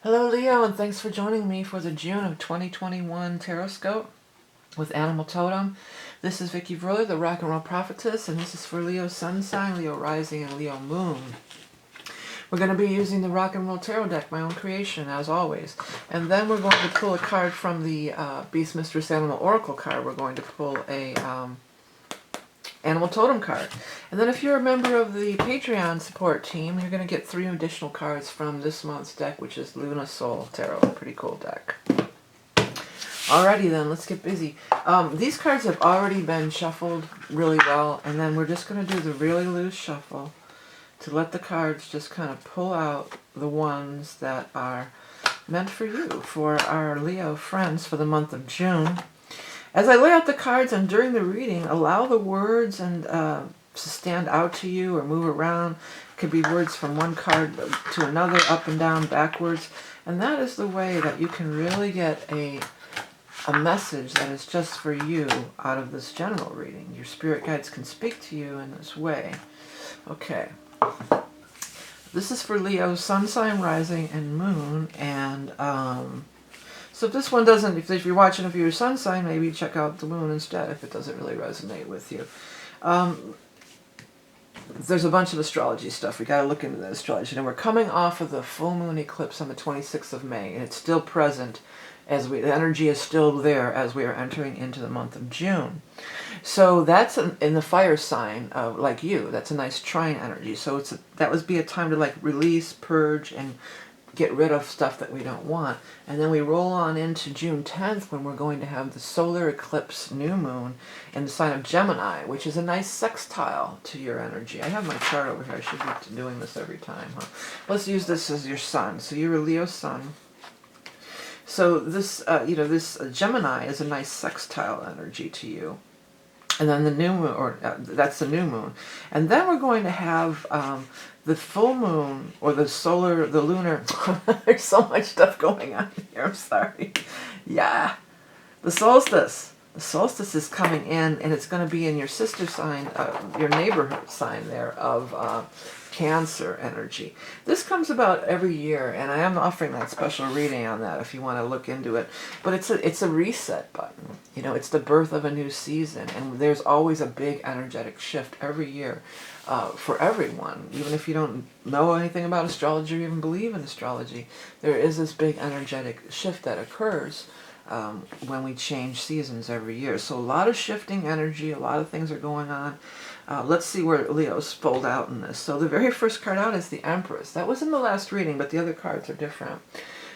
Hello Leo, and thanks for joining me for the June of 2021 Taroscope with Animal Totem. This is Vickieverlie, the Rock and Roll Prophetess, and this is for Leo Sun sign, Leo Rising, and Leo Moon. We're going to be using the Rock and Roll Tarot deck, my own creation, as always. And then we're going to pull a card from the Beast Mistress Animal Oracle card. We're going to pull a Animal Totem card. And then if you're a member of the Patreon support team, you're going to get 3 additional cards from this month's deck, which is Luna Soul Tarot. Pretty cool deck. Alrighty then, let's get busy. These cards have already been shuffled really well, and then we're just going to do the really loose shuffle to let the cards just kind of pull out the ones that are meant for you, for our Leo friends for the month of June. As I lay out the cards and during the reading, allow the words and to stand out to you or move around. It could be words from one card to another, up and down, backwards. And that is the way that you can really get a message that is just for you out of this general reading. Your spirit guides can speak to you in this way. Okay. This is for Leo, Sun sign, Rising, and Moon. And so if this one doesn't, if you're watching for your sun sign, maybe check out the moon instead if it doesn't really resonate with you. There's a bunch of astrology stuff. We got to look into the astrology. And we're coming off of the full moon eclipse on the 26th of May, and it's still present as the energy is still there as we are entering into the month of June. So that's in the fire sign, like you. That's a nice trine energy. So that would be a time to like release, purge, and get rid of stuff that we don't want. And then we roll on into June 10th when we're going to have the solar eclipse new moon in the sign of Gemini, which is a nice sextile to your energy. I have my chart over here. I should be doing this every time. Huh? Let's use this as your sun. So you're a Leo sun. So this, this Gemini is a nice sextile energy to you. And then the new moon, that's the new moon. And then we're going to have the full moon, or the solar, the lunar. There's so much stuff going on here, I'm sorry. Yeah. The solstice. The solstice is coming in, and it's going to be in your sister sign, your neighborhood sign there of Cancer energy. This comes about every year, and I am offering that special reading on that if you want to look into it. But it's a reset button. You know, it's the birth of a new season, and there's always a big energetic shift every year for everyone. Even if you don't know anything about astrology or even believe in astrology, there is this big energetic shift that occurs when we change seasons every year. So a lot of shifting energy, a lot of things are going on. Let's see where Leo's fold out in this. So the very first card out is the Empress. That was in the last reading, but the other cards are different.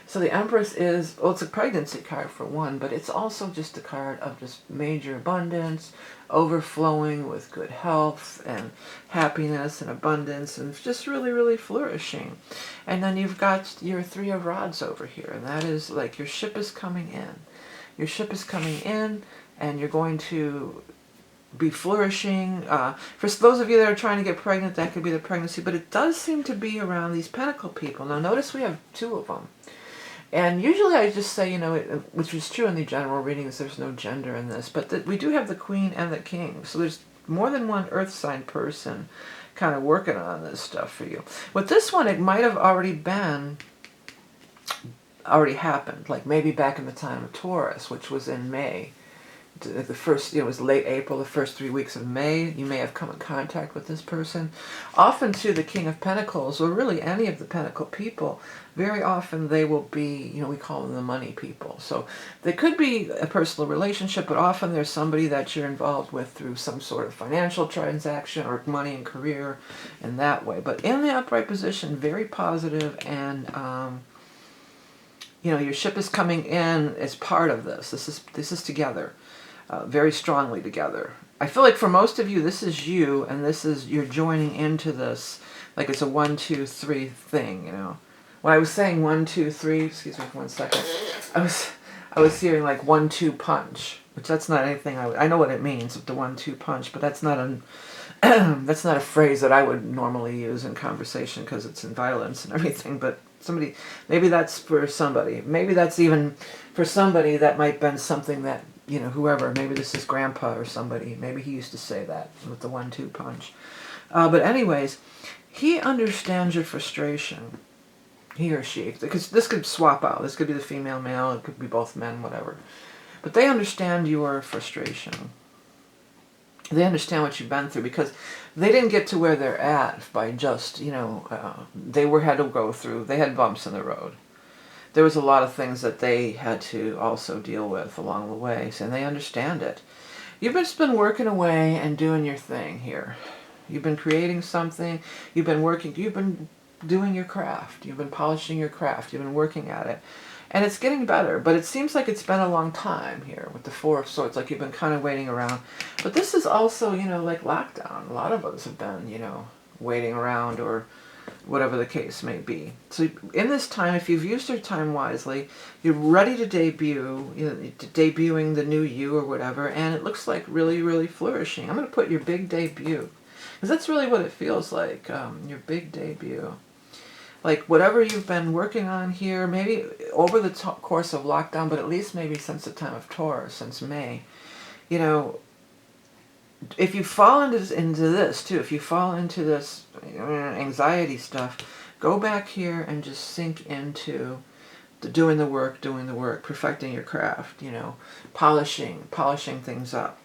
So the Empress is, well, it's a pregnancy card for one, but it's also just a card of just major abundance, overflowing with good health and happiness and abundance, and just really, really flourishing. And then you've got your 3 of Rods over here, and that is like your ship is coming in. Your ship is coming in, and you're going to be flourishing. For those of you that are trying to get pregnant, that could be the pregnancy, but it does seem to be around these Pentacle people. Now notice we have 2 of them. And usually I just say, which is true in the general readings, there's no gender in this, but we do have the Queen and the King. So there's more than one earth sign person kind of working on this stuff for you. With this one, it might have already happened, like maybe back in the time of Taurus, which was in May. The first, it was late April, the first 3 weeks of May, you may have come in contact with this person. Often too, the King of Pentacles, or really any of the Pentacle people, very often they will be, we call them the money people. So they could be a personal relationship, but often there's somebody that you're involved with through some sort of financial transaction or money and career in that way. But in the upright position, very positive, and your ship is coming in as part of this. This is together. Very strongly together. I feel like for most of you, this is you, and you're joining into this, like it's a 1, 2, 3 thing, When I was saying 1, 2, 3, excuse me for 1 second, I was hearing like 1, 2 punch, which that's not anything I know what it means with the 1, 2 punch, but that's not that's not a phrase that I would normally use in conversation because it's in violence and everything. But maybe that's for somebody. Maybe that's even for somebody that might have been something that whoever, maybe this is grandpa or somebody, maybe he used to say that with the 1, 2 punch. But anyways, he understands your frustration. he or she, because this could swap out. This could be the female, male, it could be both men, whatever. But they understand your frustration. They understand what you've been through, because they didn't get to where they're at by just, they had to go through, they had bumps in the road. There was a lot of things that they had to also deal with along the way, and they understand it. You've just been working away and doing your thing here. You've been creating something, you've been doing your craft, you've been polishing your craft, you've been working at it. And it's getting better, but it seems like it's been a long time here with the Four of Swords, like you've been kind of waiting around. But this is also, like lockdown. A lot of us have been, waiting around or whatever the case may be. So in this time, if you've used your time wisely, you're ready to debut, debuting the new you or whatever, and it looks like really, really flourishing. I'm going to put your big debut, because that's really what it feels like, your big debut. Like whatever you've been working on here, maybe over the course of lockdown, but at least maybe since the time of Taurus, since May, if you fall into this too, if you fall into this anxiety stuff, go back here and just sink into doing the work, perfecting your craft, polishing things up.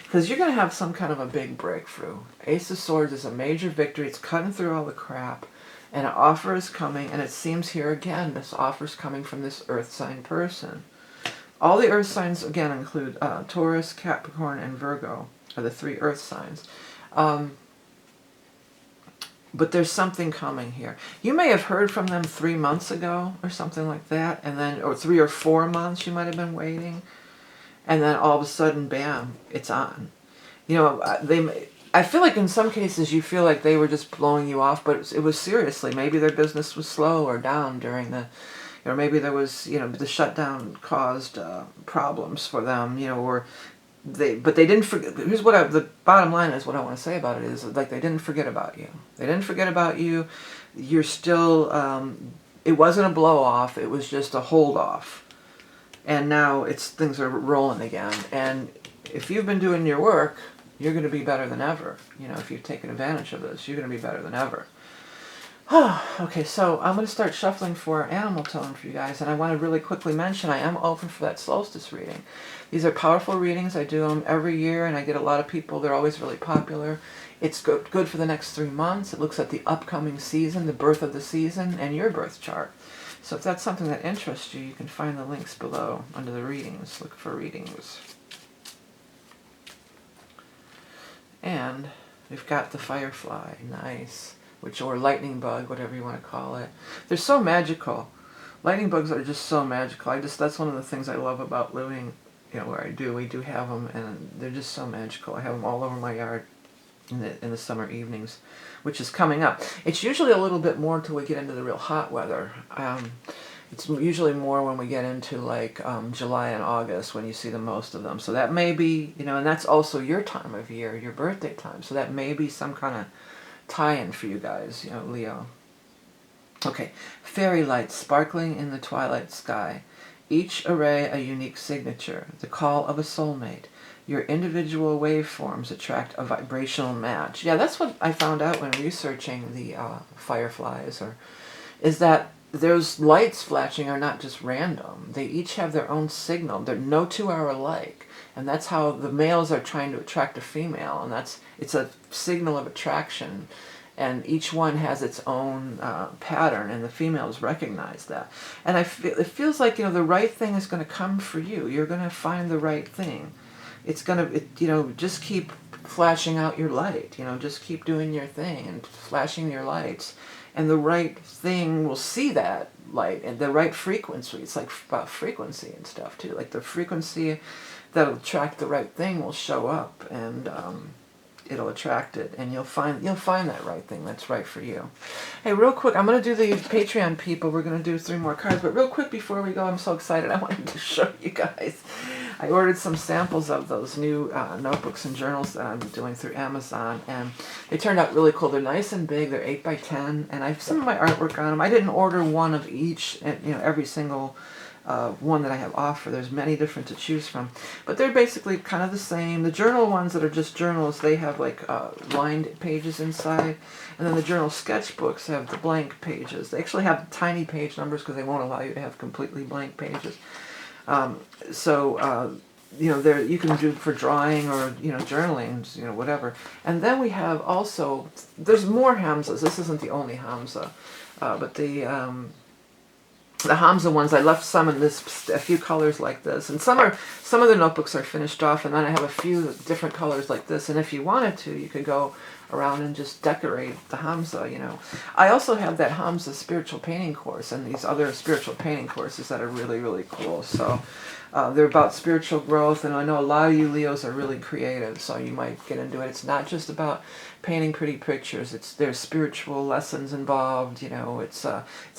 Because you're going to have some kind of a big breakthrough. Ace of Swords is a major victory. It's cutting through all the crap. And an offer is coming, and it seems here again, this offer is coming from this earth sign person. All the earth signs, again, include Taurus, Capricorn, and Virgo, are the 3 earth signs. But there's something coming here. You may have heard from them 3 months ago, or something like that, and then, or 3 or 4 months you might have been waiting, and then all of a sudden, bam, it's on. I feel like in some cases you feel like they were just blowing you off, but it was seriously. Maybe their business was slow or down during or maybe there was, the shutdown caused problems for them, but they didn't forget. Here's what the bottom line is, what I want to say about it is, like, they didn't forget about you. They didn't forget about you. You're still, it wasn't a blow off, it was just a hold off. And now things are rolling again. And if you've been doing your work, you're going to be better than ever. If you've taken advantage of this, you're going to be better than ever. Okay, so I'm going to start shuffling for animal tone for you guys. And I want to really quickly mention I am open for that solstice reading. These are powerful readings. I do them every year, and I get a lot of people. They're always really popular. It's good for the next 3 months. It looks at the upcoming season, the birth of the season, and your birth chart. So if that's something that interests you, you can find the links below under the readings. Look for readings. And we've got the firefly, nice, or lightning bug, whatever you want to call it. They're so magical. Lightning bugs are just so magical. That's one of the things I love about living, where I do. We do have them, and they're just so magical. I have them all over my yard in the summer evenings, which is coming up. It's usually a little bit more until we get into the real hot weather. It's usually more when we get into like July and August when you see the most of them. So that may be, and that's also your time of year, your birthday time. So that may be some kind of tie-in for you guys, Leo. Okay, fairy lights sparkling in the twilight sky. Each array a unique signature, the call of a soulmate. Your individual waveforms attract a vibrational match. Yeah, that's what I found out when researching the fireflies, is that those lights flashing are not just random. They each have their own signal. No 2 are alike. And that's how the males are trying to attract a female. And it's a signal of attraction. And each one has its own pattern, and the females recognize that. And it feels like, the right thing is going to come for you. You're going to find the right thing. It's going to, just keep flashing out your light. Just keep doing your thing and flashing your lights. And the right thing will see that light and the right frequency. It's like about frequency and stuff too. Like the frequency that'll attract the right thing will show up, and it'll attract it, and you'll find that right thing that's right for you. Hey, real quick, I'm going to do the Patreon people. We're going to do 3 more cards, but real quick before we go, I'm so excited. I wanted to show you guys. I ordered some samples of those new notebooks and journals that I'm doing through Amazon, and they turned out really cool. They're nice and big. They're 8x10, and I have some of my artwork on them. I didn't order one of each, every single one that I have offer. There's many different to choose from, but they're basically kind of the same. The journal ones that are just journals, they have like lined pages inside, and then the journal sketchbooks have the blank pages. They actually have tiny page numbers because they won't allow you to have completely blank pages. You know, there you can do for drawing or, you know, journaling, you know, whatever. And then we have also, there's more Hamzas. This isn't the only Hamza, but the Hamza ones, I left some in this, a few colors like this, and some of the notebooks are finished off, and then I have a few different colors like this. And if you wanted to, you could go around and just decorate the Hamza, you know. I also have that Hamza spiritual painting course and these other spiritual painting courses that are really, really cool. So they're about spiritual growth, and I know a lot of you Leos are really creative, so you might get into it. It's not just about painting pretty pictures. There's spiritual lessons involved, you know. It's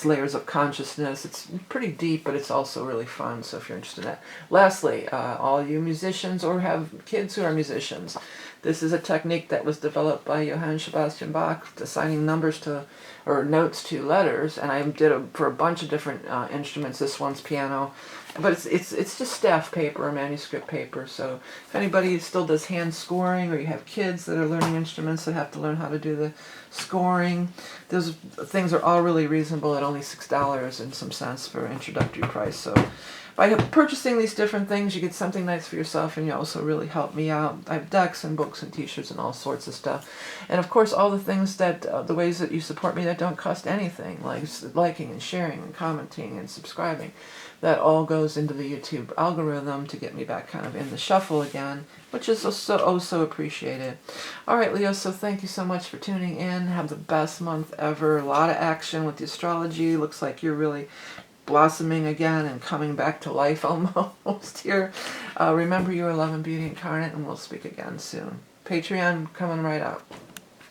layers of consciousness. It's pretty deep, but it's also really fun, so if you're interested in that. Lastly, all you musicians or have kids who are musicians, this is a technique that was developed by Johann Sebastian Bach, assigning numbers to, or notes to letters, and I did it for a bunch of different instruments. This one's piano, but it's just staff paper or manuscript paper. So if anybody still does hand scoring, or you have kids that are learning instruments that have to learn how to do the scoring, those things are all really reasonable at only $6 and some cents for introductory price. So by purchasing these different things, you get something nice for yourself, and you also really help me out. I have decks and books and t-shirts and all sorts of stuff. And of course, all the things that, the ways that you support me that don't cost anything, like liking and sharing and commenting and subscribing. That all goes into the YouTube algorithm to get me back kind of in the shuffle again, which is so appreciated. All right, Leo, so thank you so much for tuning in. Have the best month ever. A lot of action with the astrology. Looks like you're really blossoming again and coming back to life almost here. Remember, you are love and beauty incarnate, and we'll speak again soon. Patreon coming right up.